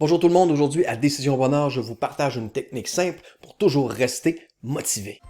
Bonjour tout le monde, aujourd'hui à Décision Bonheur, je vous partage une technique simple pour toujours rester motivé.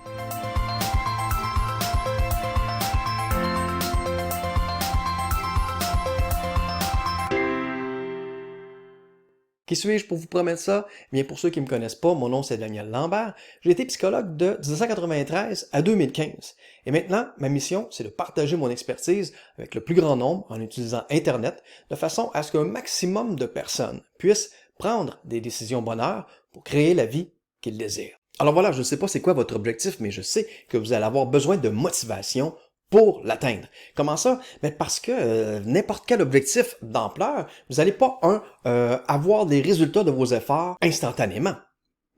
Qui suis-je pour vous promettre ça? Eh bien, pour ceux qui ne me connaissent pas, mon nom c'est Daniel Lambert. J'ai été psychologue de 1993 à 2015. Et maintenant, ma mission, c'est de partager mon expertise avec le plus grand nombre en utilisant Internet, de façon à ce qu'un maximum de personnes puissent prendre des décisions bonheur pour créer la vie qu'ils désirent. Alors voilà, je ne sais pas c'est quoi votre objectif, mais je sais que vous allez avoir besoin de motivation pour l'atteindre. Comment ça? Mais parce que n'importe quel objectif d'ampleur, vous n'allez pas, avoir des résultats de vos efforts instantanément.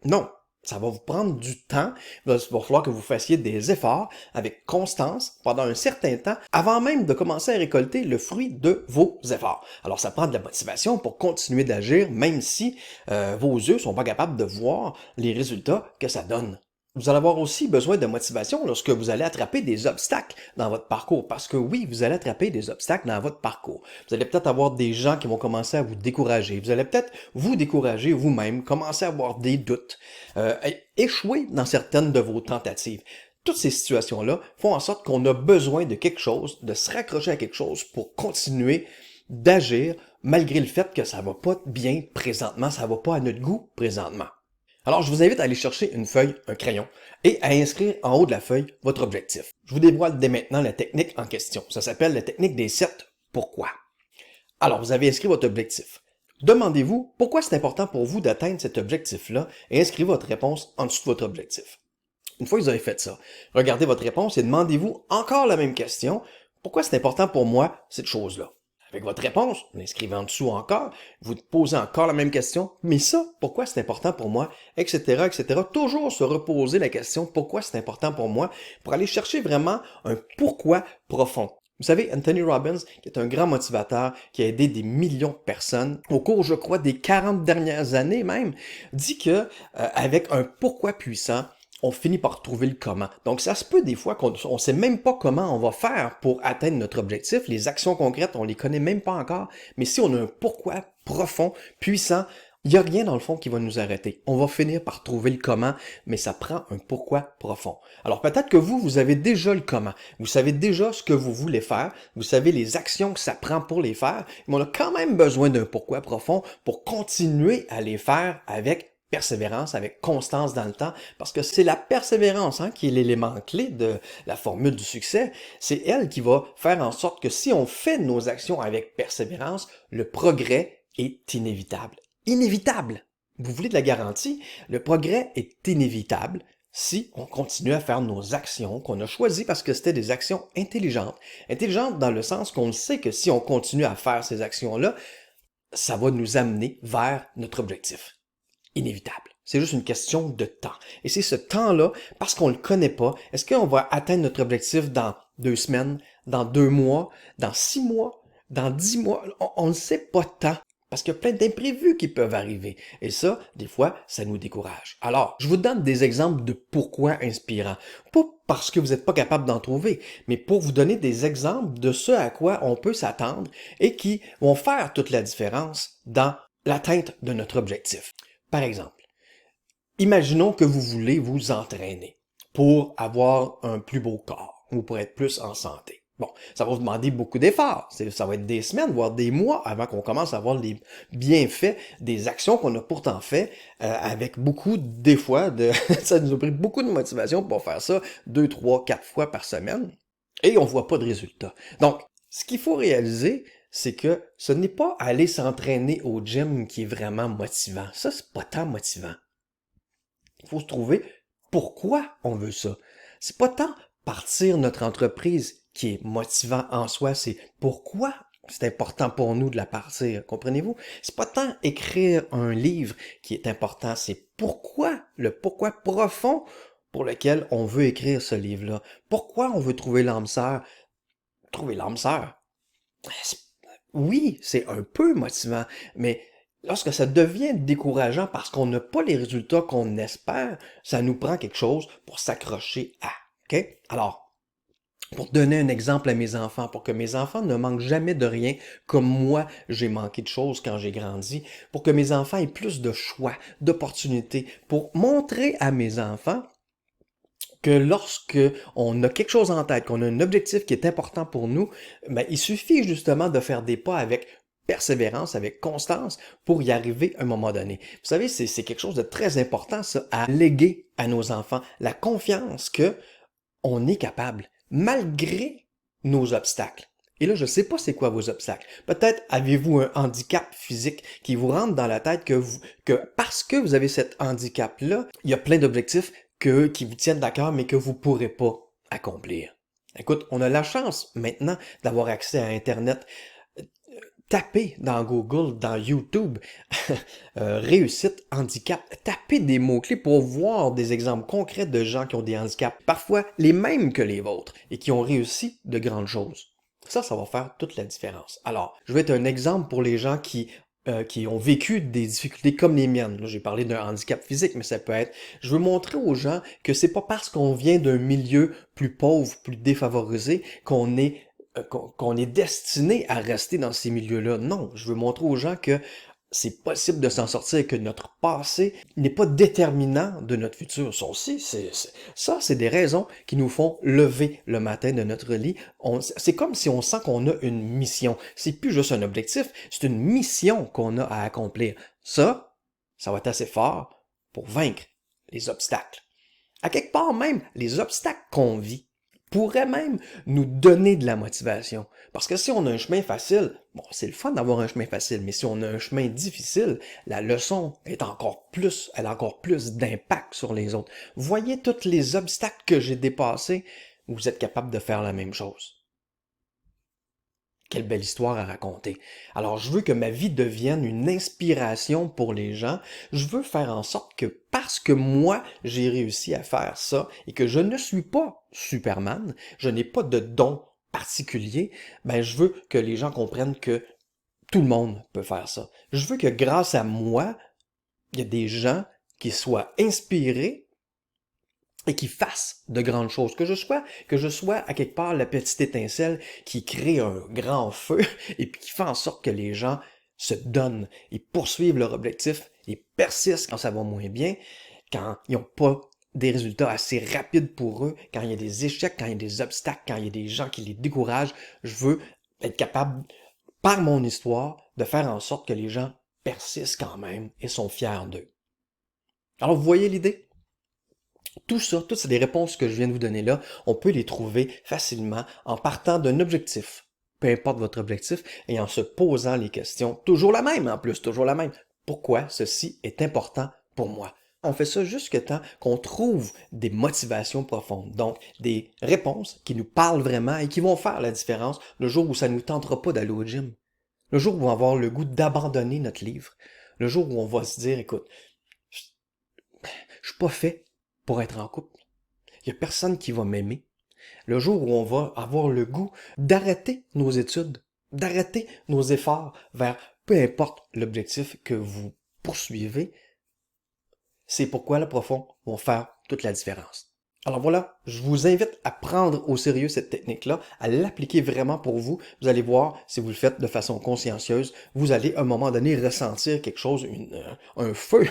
Non, ça va vous prendre du temps. Il va falloir que vous fassiez des efforts avec constance pendant un certain temps avant même de commencer à récolter le fruit de vos efforts. Alors ça prend de la motivation pour continuer d'agir même si vos yeux sont pas capables de voir les résultats que ça donne. Vous allez avoir aussi besoin de motivation lorsque vous allez attraper des obstacles dans votre parcours, parce que oui, vous allez attraper des obstacles dans votre parcours. Vous allez peut-être avoir des gens qui vont commencer à vous décourager. Vous allez peut-être vous décourager vous-même, commencer à avoir des doutes, échouer dans certaines de vos tentatives. Toutes ces situations-là font en sorte qu'on a besoin de quelque chose, de se raccrocher à quelque chose pour continuer d'agir malgré le fait que ça va pas bien présentement, ça va pas à notre goût présentement. Alors, je vous invite à aller chercher une feuille, un crayon, et à inscrire en haut de la feuille votre objectif. Je vous dévoile dès maintenant la technique en question. Ça s'appelle la technique des 7 pourquoi. Alors, vous avez inscrit votre objectif. Demandez-vous pourquoi c'est important pour vous d'atteindre cet objectif-là et inscrivez votre réponse en dessous de votre objectif. Une fois que vous avez fait ça, regardez votre réponse et demandez-vous encore la même question. Pourquoi c'est important pour moi cette chose-là? Avec votre réponse, vous l'inscrivez en dessous encore, vous posez encore la même question, mais ça, pourquoi c'est important pour moi, etc., etc. Toujours se reposer la question, pourquoi c'est important pour moi, pour aller chercher vraiment un pourquoi profond. Vous savez, Anthony Robbins, qui est un grand motivateur, qui a aidé des millions de personnes, au cours, je crois, des 40 dernières années même, dit que avec un pourquoi puissant, on finit par trouver le comment. Donc, ça se peut des fois qu'on ne sait même pas comment on va faire pour atteindre notre objectif. Les actions concrètes, on les connaît même pas encore. Mais si on a un pourquoi profond, puissant, il n'y a rien dans le fond qui va nous arrêter. On va finir par trouver le comment, mais ça prend un pourquoi profond. Alors peut-être que vous avez déjà le comment. Vous savez déjà ce que vous voulez faire. Vous savez les actions que ça prend pour les faire. Mais on a quand même besoin d'un pourquoi profond pour continuer à les faire avec persévérance, avec constance dans le temps, parce que c'est la persévérance qui est l'élément clé de la formule du succès. C'est elle qui va faire en sorte que si on fait nos actions avec persévérance, le progrès est inévitable. Inévitable! Vous voulez de la garantie? Le progrès est inévitable si on continue à faire nos actions qu'on a choisies parce que c'était des actions intelligentes. Intelligentes dans le sens qu'on sait que si on continue à faire ces actions-là, ça va nous amener vers notre objectif. Inévitable. C'est juste une question de temps. Et c'est ce temps-là, parce qu'on ne le connaît pas, est-ce qu'on va atteindre notre objectif dans 2 semaines, dans 2 mois, dans 6 mois, dans 10 mois? On ne sait pas tant. Parce qu'il y a plein d'imprévus qui peuvent arriver. Et ça, des fois, ça nous décourage. Alors, je vous donne des exemples de pourquoi inspirants. Pas parce que vous n'êtes pas capable d'en trouver, mais pour vous donner des exemples de ce à quoi on peut s'attendre et qui vont faire toute la différence dans l'atteinte de notre objectif. Par exemple, imaginons que vous voulez vous entraîner pour avoir un plus beau corps ou pour être plus en santé. Bon, ça va vous demander beaucoup d'efforts. Ça va être des semaines, voire des mois avant qu'on commence à voir les bienfaits des actions qu'on a pourtant fait avec beaucoup, des fois, ça nous a pris beaucoup de motivation pour faire ça 2, 3, 4 fois par semaine et on voit pas de résultat. Donc, ce qu'il faut réaliser, c'est que ce n'est pas aller s'entraîner au gym qui est vraiment motivant. Ça, c'est pas tant motivant. Il faut se trouver pourquoi on veut ça. C'est pas tant partir notre entreprise qui est motivant en soi, c'est pourquoi c'est important pour nous de la partir, comprenez-vous? C'est pas tant écrire un livre qui est important, c'est pourquoi, le pourquoi profond pour lequel on veut écrire ce livre-là. Pourquoi on veut trouver l'âme sœur? Trouver l'âme sœur. Oui, c'est un peu motivant, mais lorsque ça devient décourageant parce qu'on n'a pas les résultats qu'on espère, ça nous prend quelque chose pour s'accrocher à. OK? Alors, Pour donner un exemple à mes enfants, pour que mes enfants ne manquent jamais de rien, comme moi, j'ai manqué de choses quand j'ai grandi, pour que mes enfants aient plus de choix, d'opportunités, pour montrer à mes enfants que lorsque on a quelque chose en tête, qu'on a un objectif qui est important pour nous, ben, il suffit justement de faire des pas avec persévérance, avec constance pour y arriver à un moment donné. Vous savez, c'est quelque chose de très important, ça, à léguer à nos enfants. La confiance que on est capable, malgré nos obstacles. Et là, je ne sais pas c'est quoi vos obstacles. Peut-être avez-vous un handicap physique qui vous rentre dans la tête que parce que vous avez cet handicap-là, il y a plein d'objectifs qui vous tiennent d'accord, mais que vous ne pourrez pas accomplir. Écoute, on a la chance maintenant d'avoir accès à Internet. Tapez dans Google, dans YouTube, réussite, handicap, tapez des mots-clés pour voir des exemples concrets de gens qui ont des handicaps, parfois les mêmes que les vôtres, et qui ont réussi de grandes choses. Ça va faire toute la différence. Alors, je vais être un exemple pour les gens qui ont vécu des difficultés comme les miennes. Là, j'ai parlé d'un handicap physique, mais ça peut être... Je veux montrer aux gens que c'est pas parce qu'on vient d'un milieu plus pauvre, plus défavorisé, qu'on est destiné à rester dans ces milieux-là. Non, je veux montrer aux gens que c'est possible de s'en sortir, que notre passé n'est pas déterminant de notre futur. Ça aussi, c'est des raisons qui nous font lever le matin de notre lit. C'est comme si on sent qu'on a une mission. C'est plus juste un objectif, c'est une mission qu'on a à accomplir. Ça va être assez fort pour vaincre les obstacles. À quelque part même, les obstacles qu'on vit pourrait même nous donner de la motivation. Parce que si on a un chemin facile, bon, c'est le fun d'avoir un chemin facile, mais si on a un chemin difficile, la leçon est encore plus, elle a encore plus d'impact sur les autres. Voyez tous les obstacles que j'ai dépassés, vous êtes capable de faire la même chose. Quelle belle histoire à raconter. Alors, je veux que ma vie devienne une inspiration pour les gens. Je veux faire en sorte que parce que moi, j'ai réussi à faire ça et que je ne suis pas Superman, je n'ai pas de don particulier, ben, je veux que les gens comprennent que tout le monde peut faire ça. Je veux que grâce à moi, il y a des gens qui soient inspirés et qui fasse de grandes choses, que je sois à quelque part la petite étincelle qui crée un grand feu et puis qui fait en sorte que les gens se donnent et poursuivent leur objectif et persistent quand ça va moins bien, quand ils n'ont pas des résultats assez rapides pour eux, quand il y a des échecs, quand il y a des obstacles, quand il y a des gens qui les découragent. Je veux être capable, par mon histoire, de faire en sorte que les gens persistent quand même et sont fiers d'eux. Alors, vous voyez l'idée? Tout ça, toutes ces réponses que je viens de vous donner là, on peut les trouver facilement en partant d'un objectif, peu importe votre objectif, et en se posant les questions, toujours la même en plus, toujours la même. Pourquoi ceci est important pour moi? On fait ça jusqu'à temps qu'on trouve des motivations profondes, donc des réponses qui nous parlent vraiment et qui vont faire la différence le jour où ça ne nous tentera pas d'aller au gym, le jour où on va avoir le goût d'abandonner notre livre, le jour où on va se dire, écoute, je suis pas fait pour être en couple. Il n'y a personne qui va m'aimer. Le jour où on va avoir le goût d'arrêter nos études, d'arrêter nos efforts vers peu importe l'objectif que vous poursuivez, c'est pourquoi le profond vont faire toute la différence. Alors voilà, je vous invite à prendre au sérieux cette technique-là, à l'appliquer vraiment pour vous. Vous allez voir, si vous le faites de façon consciencieuse, vous allez à un moment donné ressentir quelque chose, un feu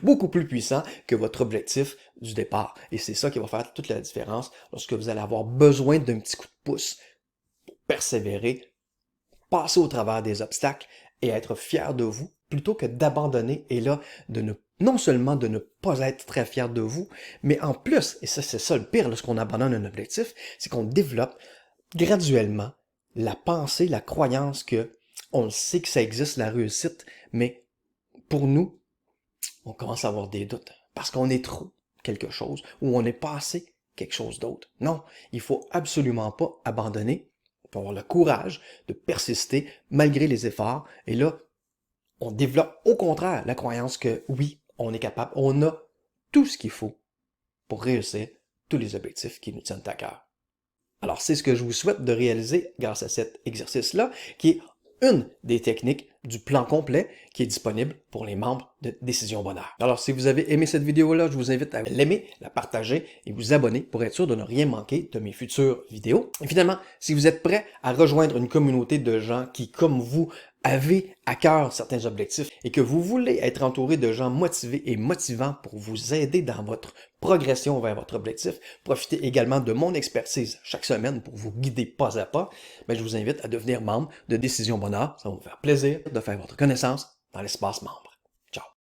beaucoup plus puissant que votre objectif du départ. Et c'est ça qui va faire toute la différence lorsque vous allez avoir besoin d'un petit coup de pouce pour persévérer, passer au travers des obstacles et être fier de vous plutôt que d'abandonner et là, non seulement de ne pas être très fier de vous, mais en plus, et ça c'est ça le pire lorsqu'on abandonne un objectif, c'est qu'on développe graduellement la pensée, la croyance que on sait que ça existe la réussite, mais pour nous, on commence à avoir des doutes parce qu'on est trop quelque chose ou on n'est pas assez quelque chose d'autre. Non, il faut absolument pas abandonner. Il faut avoir le courage de persister malgré les efforts. Et là, on développe au contraire la croyance que oui, on est capable, on a tout ce qu'il faut pour réussir tous les objectifs qui nous tiennent à cœur. Alors, c'est ce que je vous souhaite de réaliser grâce à cet exercice-là, qui est une des techniques du plan complet qui est disponible pour les membres de Décision Bonheur. Alors, si vous avez aimé cette vidéo-là, je vous invite à l'aimer, la partager et vous abonner pour être sûr de ne rien manquer de mes futures vidéos. Et finalement, si vous êtes prêt à rejoindre une communauté de gens qui, comme vous, avez à cœur certains objectifs et que vous voulez être entouré de gens motivés et motivants pour vous aider dans votre progression vers votre objectif, profitez également de mon expertise chaque semaine pour vous guider pas à pas, mais je vous invite à devenir membre de Décision Bonheur. Ça va me faire plaisir de faire votre connaissance dans l'espace membre. Ciao!